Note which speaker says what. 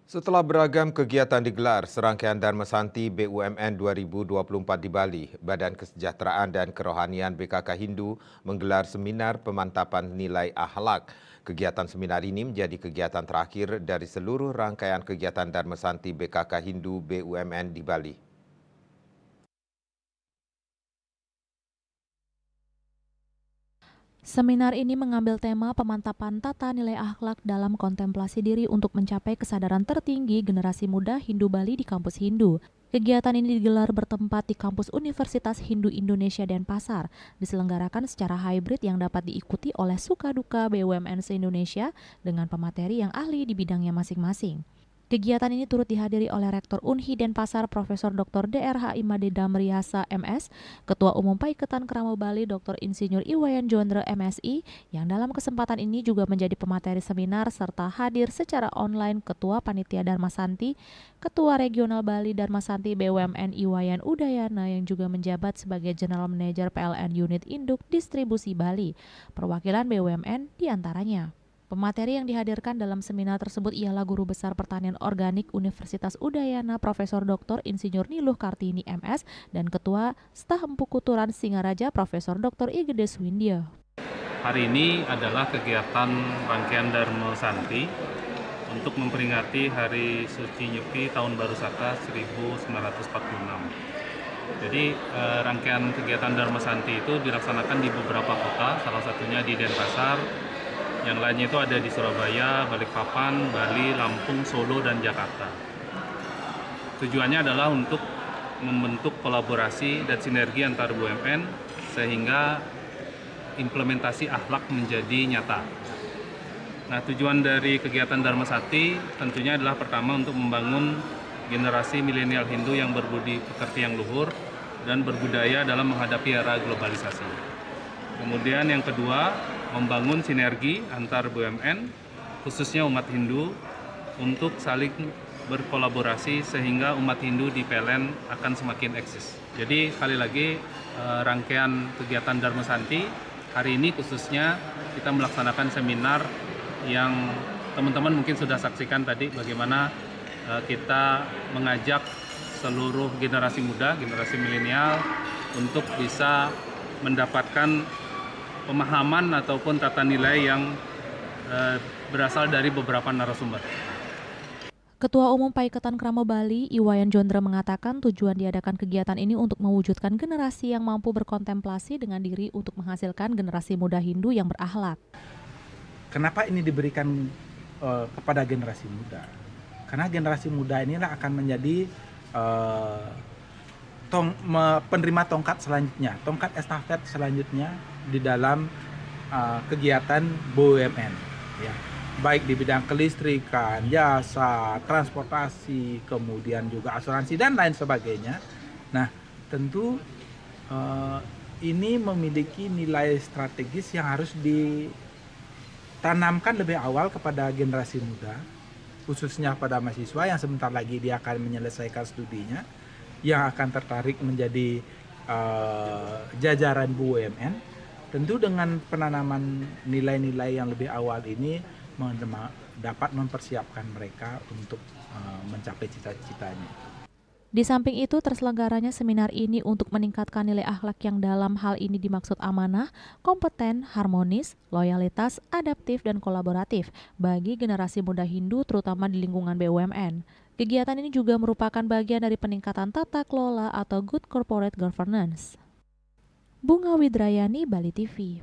Speaker 1: Setelah beragam kegiatan digelar, serangkaian Dharma Santi BUMN 2024 di Bali, Badan Kesejahteraan dan Kerohanian BKK Hindu menggelar seminar pemantapan nilai akhlak. Kegiatan seminar ini menjadi kegiatan terakhir dari seluruh rangkaian kegiatan Dharma Santi BKK Hindu BUMN di Bali.
Speaker 2: Seminar ini mengambil tema pemantapan tata nilai akhlak dalam kontemplasi diri untuk mencapai kesadaran tertinggi generasi muda Hindu Bali di kampus Hindu. Kegiatan ini digelar bertempat di kampus Universitas Hindu Indonesia Denpasar, diselenggarakan secara hybrid yang dapat diikuti oleh suka-duka BUMN se-Indonesia dengan pemateri yang ahli di bidangnya masing-masing. Kegiatan ini turut dihadiri oleh Rektor Unhi Denpasar Profesor Dr. DRH Imade Damriasa MS, Ketua Umum Paiketan Krama Bali Dr. Insinyur Iwayan Jondre MSI, yang dalam kesempatan ini juga menjadi pemateri seminar serta hadir secara online Ketua Panitia Dharma Santi, Ketua Regional Bali Dharma Santi BUMN Iwayan Udayana yang juga menjabat sebagai General Manager PLN Unit Induk Distribusi Bali, perwakilan BUMN diantaranya. Pemateri yang dihadirkan dalam seminar tersebut ialah Guru Besar Pertanian Organik Universitas Udayana Profesor Dr. Insinyur Niluh Kartini MS dan Ketua Staf Empu Kuturan Singaraja Profesor Dr. Igede Swindya.
Speaker 3: Hari ini adalah kegiatan rangkaian Dharma Santi untuk memperingati Hari Suci Nyepi Tahun Baru Saka 1946. Jadi rangkaian kegiatan Dharma Santi itu dilaksanakan di beberapa kota, salah satunya di Denpasar, yang lainnya itu ada di Surabaya, Balikpapan, Bali, Lampung, Solo, dan Jakarta. Tujuannya adalah untuk membentuk kolaborasi dan sinergi antar BUMN sehingga implementasi akhlak menjadi nyata. Nah, tujuan dari kegiatan Dharma Santi tentunya adalah pertama untuk membangun generasi milenial Hindu yang berbudi pekerti yang luhur dan berbudaya dalam menghadapi era globalisasi. Kemudian yang kedua, membangun sinergi antar BUMN, khususnya umat Hindu, untuk saling berkolaborasi sehingga umat Hindu di PLN akan semakin eksis. Jadi sekali lagi rangkaian kegiatan Dharma Santi hari ini khususnya kita melaksanakan seminar yang teman-teman mungkin sudah saksikan tadi bagaimana kita mengajak seluruh generasi muda, generasi milenial untuk bisa mendapatkan pemahaman ataupun tata nilai yang berasal dari beberapa narasumber.
Speaker 2: Ketua Umum Paiketan Krama Bali, Iwayan Jondre mengatakan tujuan diadakan kegiatan ini untuk mewujudkan generasi yang mampu berkontemplasi dengan diri untuk menghasilkan generasi muda Hindu yang berakhlak.
Speaker 4: Kenapa ini diberikan kepada generasi muda? Karena generasi muda inilah akan menjadi penerima tongkat selanjutnya, tongkat estafet selanjutnya di dalam kegiatan BUMN, ya, baik di bidang kelistrikan, jasa, transportasi, kemudian juga asuransi dan lain sebagainya. Nah, tentu ini memiliki nilai strategis yang harus ditanamkan lebih awal kepada generasi muda, khususnya pada mahasiswa yang sebentar lagi dia akan menyelesaikan studinya, yang akan tertarik menjadi jajaran BUMN. Tentu dengan penanaman nilai-nilai yang lebih awal ini dapat mempersiapkan mereka untuk mencapai cita-citanya.
Speaker 2: Di samping itu, terselenggaranya seminar ini untuk meningkatkan nilai akhlak yang dalam hal ini dimaksud amanah, kompeten, harmonis, loyalitas, adaptif, dan kolaboratif bagi generasi muda Hindu terutama di lingkungan BUMN. Kegiatan ini juga merupakan bagian dari peningkatan tata kelola atau good corporate governance. Bunga Widrayani, Bali TV.